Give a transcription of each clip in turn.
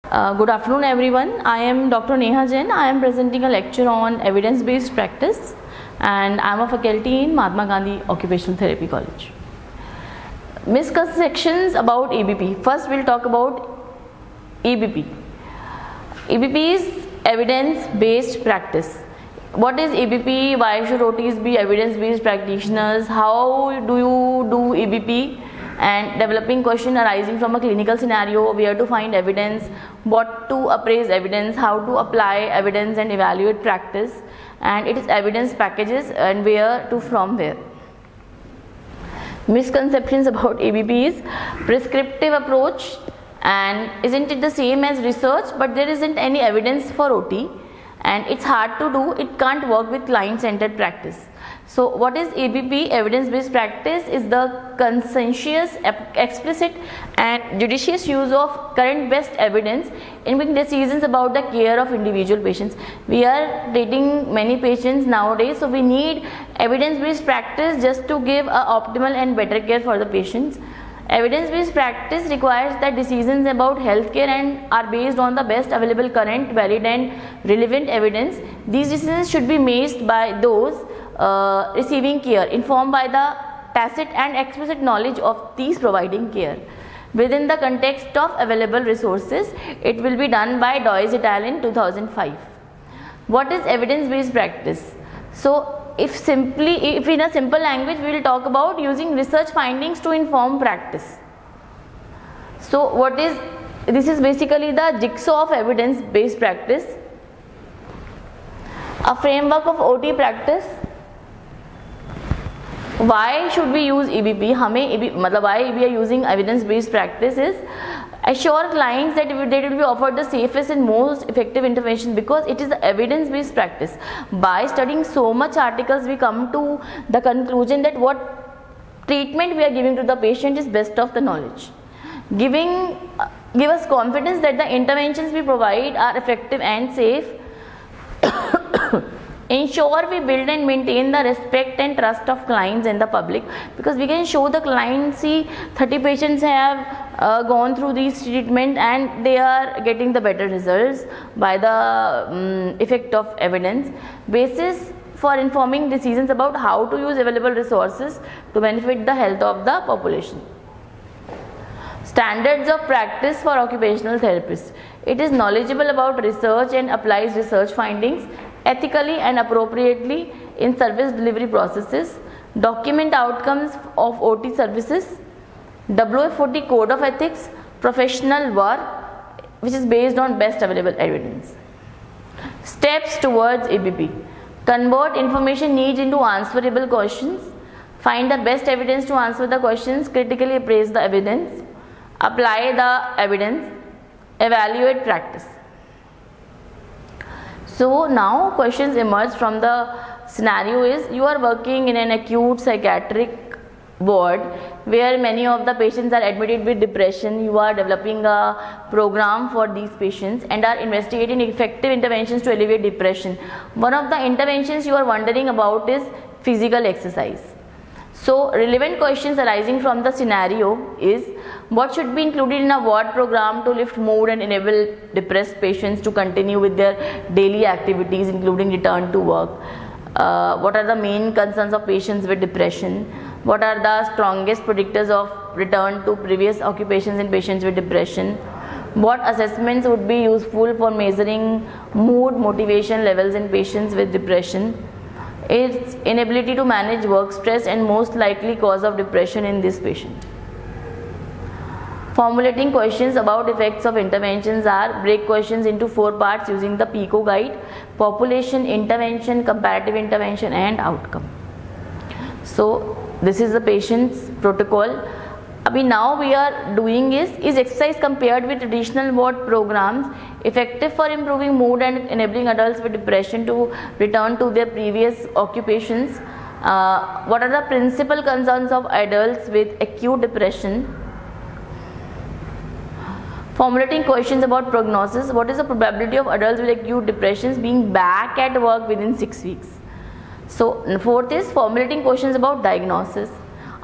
Good afternoon everyone. I am Dr. Neha Jain. I am presenting a lecture on evidence-based practice and I am a faculty in Mahatma Gandhi Occupational Therapy College. Misconceptions about EBP. First we'll talk about EBP. EBP is evidence-based practice. What is EBP? Why should OTs be evidence-based practitioners? How do you do EBP? And developing question arising from a clinical scenario, where to find evidence, what to appraise evidence, how to apply evidence and evaluate practice, and it is evidence packages and where to from where. Misconceptions about EBP is prescriptive approach, and isn't it the same as research, but there isn't any evidence for OT and it's hard to do, it can't work with client-centered practice. So what is EBP? Evidence-based practice is the conscientious, explicit and judicious use of current best evidence in making decisions about the care of individual patients. We are treating many patients nowadays, so we need evidence-based practice just to give a optimal and better care for the patients. Evidence-based practice requires that decisions about healthcare and are based on the best available current, valid and relevant evidence. These decisions should be made by those receiving care, informed by the tacit and explicit knowledge of these providing care. Within the context of available resources, it will be done by Dois et al. In 2005. What is evidence-based practice? So, if in a simple language, we will talk about using research findings to inform practice. So, this is basically the jigsaw of evidence-based practice. A framework of OT practice. Why should we use EBP? Why we are using evidence-based practice is assure clients that they will be offered the safest and most effective intervention, because it is evidence-based practice. By studying so much articles, we come to the conclusion that what treatment we are giving to the patient is best of the knowledge. Give us confidence that the interventions we provide are effective and safe. Ensure we build and maintain the respect and trust of clients and the public, because we can show the client, see 30 patients have gone through these treatment and they are getting the better results by the effect of evidence. Basis for informing decisions about how to use available resources to benefit the health of the population. Standards of practice for occupational therapists. It is knowledgeable about research and applies research findings ethically and appropriately in service delivery processes. Document outcomes of OT services. WF-OT Code of Ethics, professional work which is based on best available evidence. Steps towards EBP. Convert information needs into answerable questions. Find the best evidence to answer the questions. Critically appraise the evidence. Apply the evidence. Evaluate practice. So now questions emerge from the scenario is, you are working in an acute psychiatric ward where many of the patients are admitted with depression. You are developing a program for these patients and are investigating effective interventions to alleviate depression. One of the interventions you are wondering about is physical exercise. So relevant questions arising from the scenario is, what should be included in a ward program to lift mood and enable depressed patients to continue with their daily activities, including return to work? What are the main concerns of patients with depression? What are the strongest predictors of return to previous occupations in patients with depression? What assessments would be useful for measuring mood, motivation levels in patients with depression? Its inability to manage work stress and most likely cause of depression in this patient. Formulating questions about effects of interventions are, break questions into 4 parts using the PICO guide: population, intervention, comparative intervention and outcome. So this is the patient's protocol. Now we are doing is exercise compared with traditional ward programs effective for improving mood and enabling adults with depression to return to their previous occupations? What are the principal concerns of adults with acute depression? Formulating questions about prognosis. What is the probability of adults with acute depressions being back at work within 6 weeks? So 4th is formulating questions about diagnosis.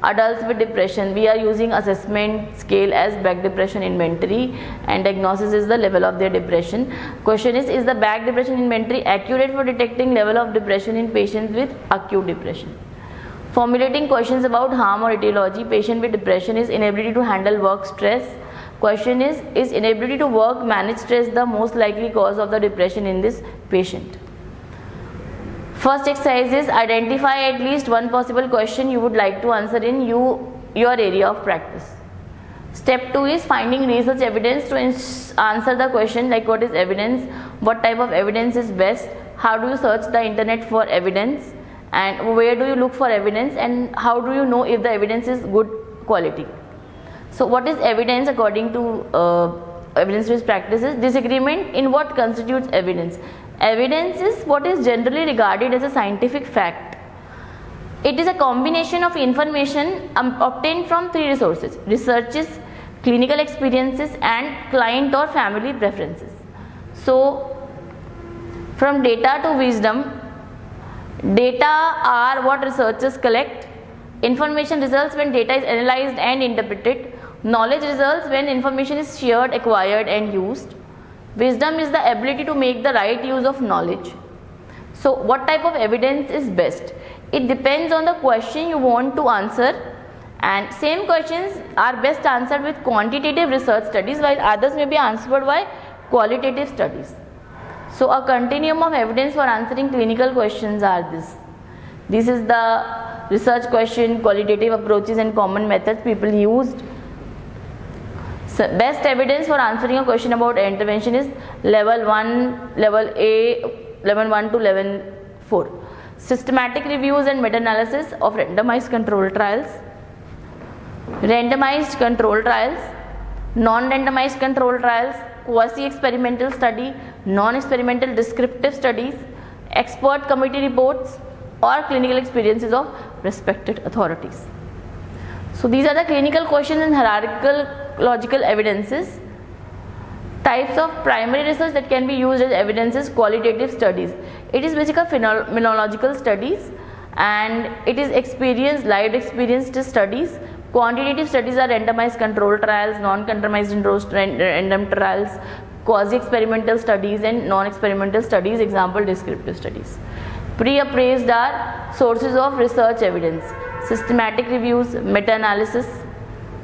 Adults with depression, we are using assessment scale as back depression inventory, and diagnosis is the level of their depression. Question is the back depression inventory accurate for detecting level of depression in patients with acute depression? Formulating questions about harm or etiology. Patient with depression is inability to handle work stress. Question is inability to work manage stress the most likely cause of the depression in this patient? First exercise is identify at least one possible question you would like to answer in your area of practice. Step 2 is finding research evidence to answer the question like what is evidence, what type of evidence is best, how do you search the internet for evidence, and where do you look for evidence, and how do you know if the evidence is good quality. So what is evidence according to evidence-based practices? Disagreement in what constitutes evidence. Evidence is what is generally regarded as a scientific fact. It is a combination of information obtained from 3 resources: researches, clinical experiences, and client or family preferences. So from data to wisdom, data are what researchers collect. Information results when data is analyzed and interpreted. Knowledge results when information is shared, acquired, and used. Wisdom is the ability to make the right use of knowledge. So what type of evidence is best? It depends on the question you want to answer, and same questions are best answered with quantitative research studies, while others may be answered by qualitative studies. So a continuum of evidence for answering clinical questions are this. This is the research question, qualitative approaches, and common methods people used. So best evidence for answering a question about intervention is level 1, level A, level 1 to level 4. Systematic reviews and meta-analysis of randomized control trials, randomized control trials, non-randomized control trials, quasi-experimental study, non-experimental descriptive studies, expert committee reports, or clinical experiences of respected authorities. So these are the clinical questions and hierarchical logical evidences. Types of primary research that can be used as evidences: qualitative studies. It is basically phenomenological studies, and it is lived experienced studies. Quantitative studies are randomized control trials, non-randomized random trials, quasi-experimental studies, and non-experimental studies, example descriptive studies. Pre-appraised are sources of research evidence: systematic reviews, meta-analysis,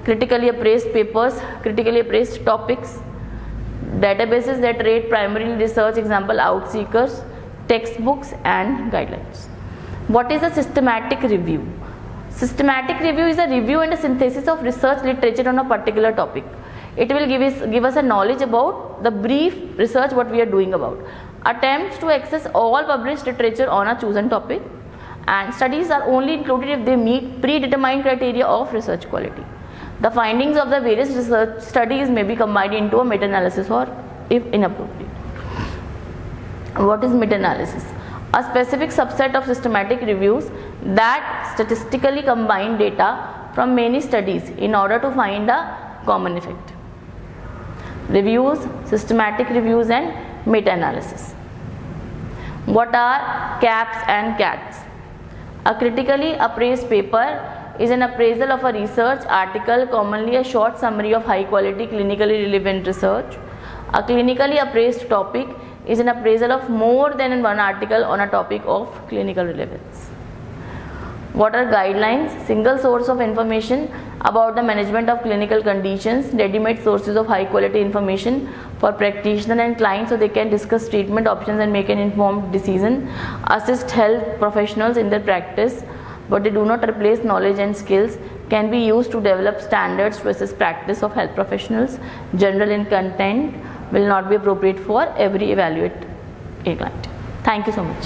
critically appraised papers, critically appraised topics, databases that rate primary research, example Outseekers, textbooks, and guidelines. What is a systematic review? Systematic review is a review and a synthesis of research literature on a particular topic. It will give us a knowledge about the brief research what we are doing about. Attempts to access all published literature on a chosen topic, and studies are only included if they meet predetermined criteria of research quality. The findings of the various research studies may be combined into a meta-analysis or if inappropriate. What is meta-analysis? A specific subset of systematic reviews that statistically combine data from many studies in order to find a common effect. Reviews, systematic reviews, and meta-analysis. What are CAPs and CATs? A critically appraised paper is an appraisal of a research article, commonly a short summary of high quality clinically relevant research. A clinically appraised topic is an appraisal of more than one article on a topic of clinical relevance. What are guidelines? Single source of information about the management of clinical conditions, ready-made sources of high quality information for practitioner and clients so they can discuss treatment options and make an informed decision, assist health professionals in their practice, but they do not replace knowledge and skills, can be used to develop standards to assess practice of health professionals, general in content, will not be appropriate for every evaluate a client. Thank you so much.